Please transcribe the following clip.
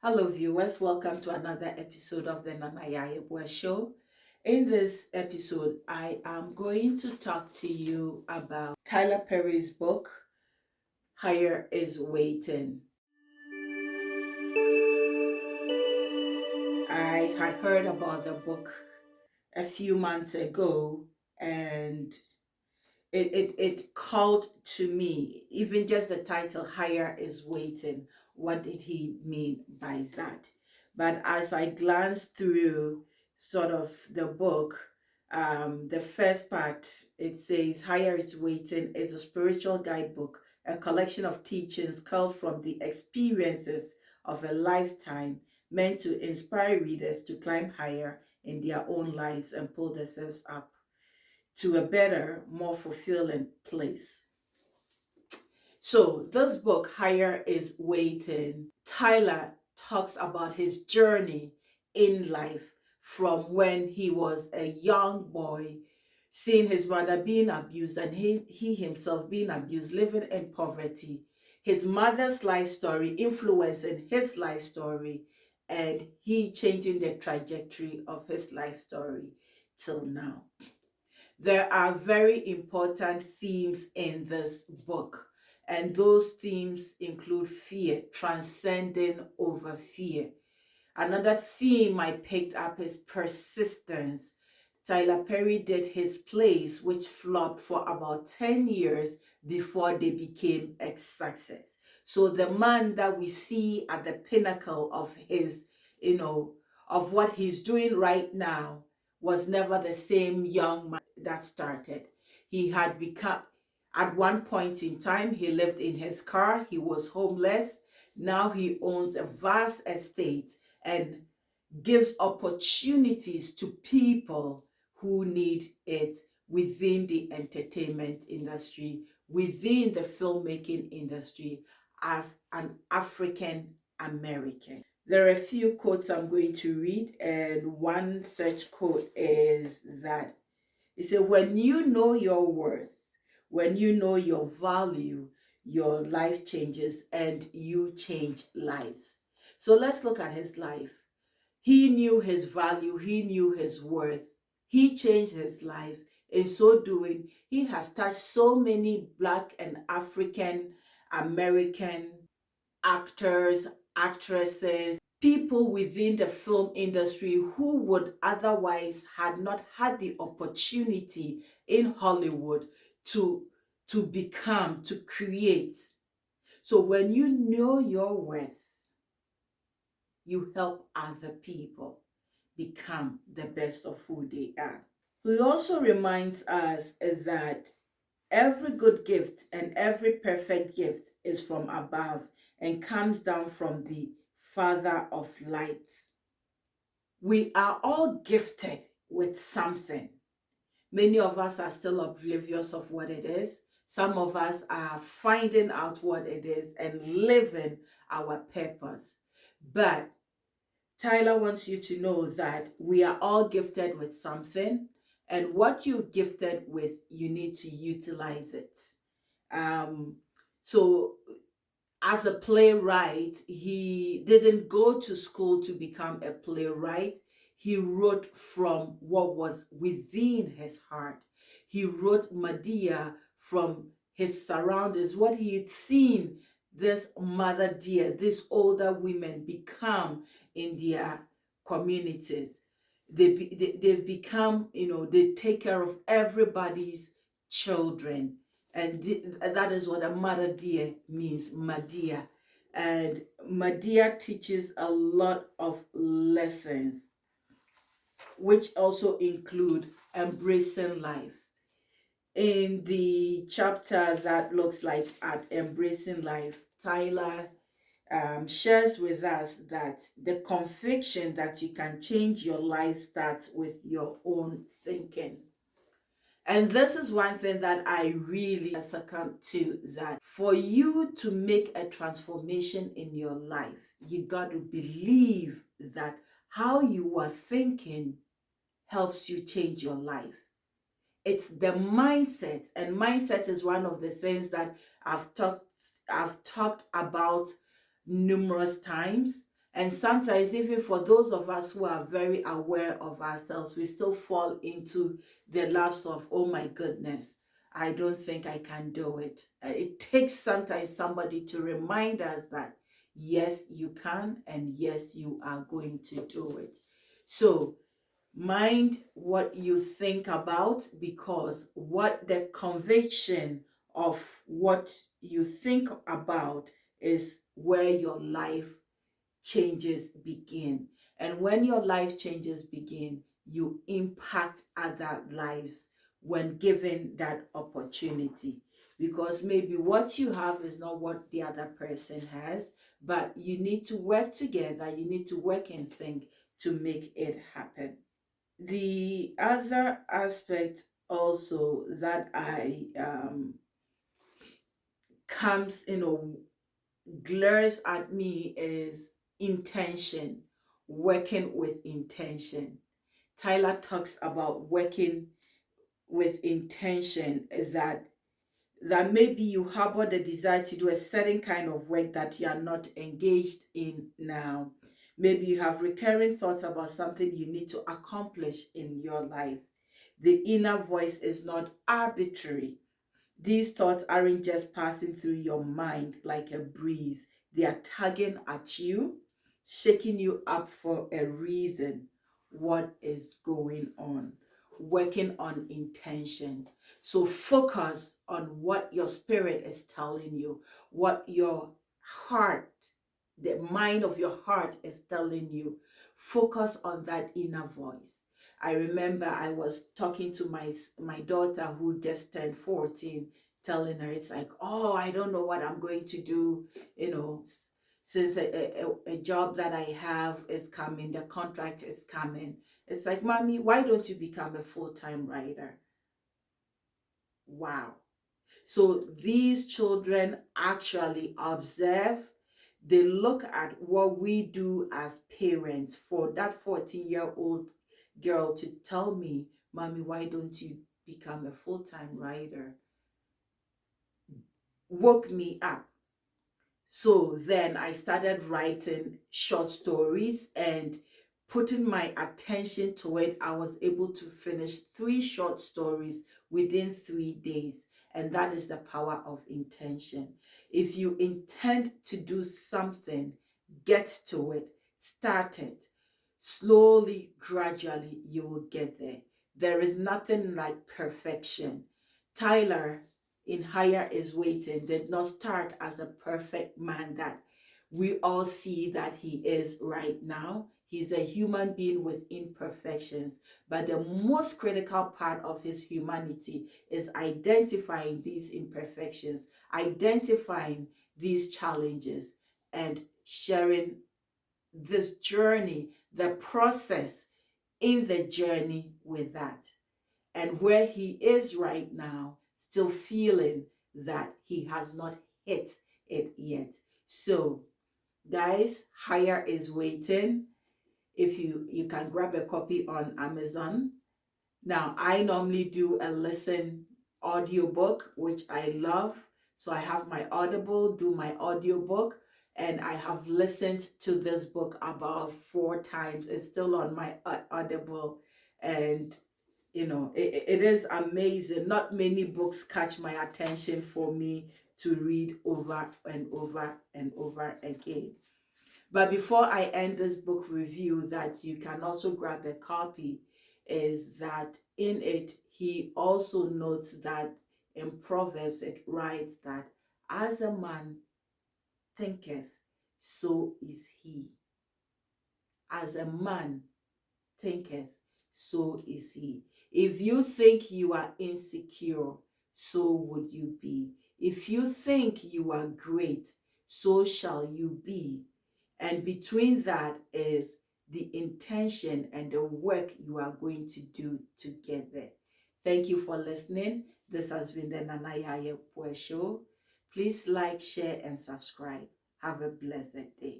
Hello, viewers. Welcome to another episode of the Yeboaa Show. In this episode, I am going to talk to you about Tyler Perry's book, Higher is Waiting. I had heard about the book a few months ago, and it called to me, even just the title, Higher is Waiting. What did he mean by that? But as I glanced through sort of the book, the first part, it says, Higher is Waiting is a spiritual guidebook, a collection of teachings culled from the experiences of a lifetime, meant to inspire readers to climb higher in their own lives and pull themselves up to a better, more fulfilling place. So this book, Higher is Waiting, Tyler talks about his journey in life from when he was a young boy, seeing his mother being abused and he himself being abused, living in poverty, his mother's life story influencing his life story, and he changing the trajectory of his life story till now. There are very important themes in this book, and those themes include fear, transcending over fear. Another theme I picked up is persistence. Tyler Perry did his plays, which flopped for about 10 years before they became a success. So the man that we see at the pinnacle of his, of what he's doing right now was never the same young man that started. He had become, at one point in time, he lived in his car, he was homeless. Now he owns a vast estate and gives opportunities to people who need it within the entertainment industry, within the filmmaking industry, as an African American. There are a few quotes I'm going to read, and one such quote is that it says, when you know your worth, when you know your value, your life changes and you change lives. So let's look at his life. He knew his value, he knew his worth, he changed his life. In so doing, he has touched so many Black and African American actors, actresses, people within the film industry who would otherwise had not had the opportunity in Hollywood to become, to create. So when you know your worth, you help other people become the best of who they are. He also reminds us that every good gift and every perfect gift is from above and comes down from the Father of lights. We are all gifted with something. Many of us are still oblivious of what it is. Some of us are finding out what it is and living our purpose. But Tyler wants you to know that we are all gifted with something, and what you're gifted with, you need to utilize it. So as a playwright, he didn't go to school to become a playwright. He wrote from what was within his heart. He wrote Medea from his surroundings, what he had seen this mother dear, these older women become in their communities. They've become, they take care of everybody's children. And that is what a mother dear means, Medea. And Medea teaches a lot of lessons, which also include embracing life. In the chapter that looks like at embracing life, Tyler shares with us that the conviction that you can change your life starts with your own thinking. And this is one thing that I really succumb to, that for you to make a transformation in your life, you got to believe that how you are thinking helps you change your life. It's the mindset, and mindset is one of the things that I've talked about numerous times, And sometimes, even for those of us who are very aware of ourselves, we still fall into the lapse of, oh my goodness, I don't think I can do it. It takes sometimes somebody to remind us that, yes, you can, and yes, you are going to do it. So, mind what you think about, because what the conviction of what you think about is where your life changes begin. And when your life changes begin, you impact other lives when given that opportunity. Because maybe what you have is not what the other person has, but you need to work together, you need to work in sync to make it happen. The other aspect also that I comes, glares at me is intention, working with intention. Tyler talks about working with intention, that maybe you harbor the desire to do a certain kind of work that you are not engaged in now. Maybe you have recurring thoughts about something you need to accomplish in your life. The inner voice is not arbitrary. These thoughts aren't just passing through your mind like a breeze. They are tugging at you, shaking you up for a reason. What is going on? Working on intention. So focus on what your spirit is telling you, what your heart, the mind of your heart is telling you. Focus on that inner voice. I remember I was talking to my daughter who just turned 14, telling her, it's like, oh, I don't know what I'm going to do, since a job that I have is coming, the contract is coming. It's like, Mommy, why don't you become a full-time writer? Wow. So these children actually observe, they look at what we do as parents. For that 14-year-old girl to tell me, Mommy, why don't you become a full-time writer? Woke me up. So then I started writing short stories and putting my attention to it. I was able to finish 3 short stories within 3 days. And that is the power of intention. If you intend to do something, get to it, start it. Slowly, gradually, you will get there. There is nothing like perfection. Tyler in Higher is Waiting did not start as the perfect man that we all see that he is right now. He's a human being with imperfections, but the most critical part of his humanity is identifying these imperfections, identifying these challenges, and sharing this journey, the process in the journey with that. And where he is right now, still feeling that he has not hit it yet. So, guys, Higher is Waiting. If you can grab a copy on Amazon. Now, I normally do a listen audiobook, which I love. So I have my Audible, do my audiobook, and I have listened to this book about 4 times. It's still on my Audible, and it is amazing. Not many books catch my attention for me to read over and over and over again. But before I end this book review, that you can also grab a copy, is that in it, he also notes that in Proverbs, it writes that as a man thinketh, so is he. As a man thinketh, so is he. If you think you are insecure, so would you be. If you think you are great, so shall you be. And between that is the intention and the work you are going to do together. Thank you for listening. This has been the Yeboaa Show. Please like, share, and subscribe. Have a blessed day.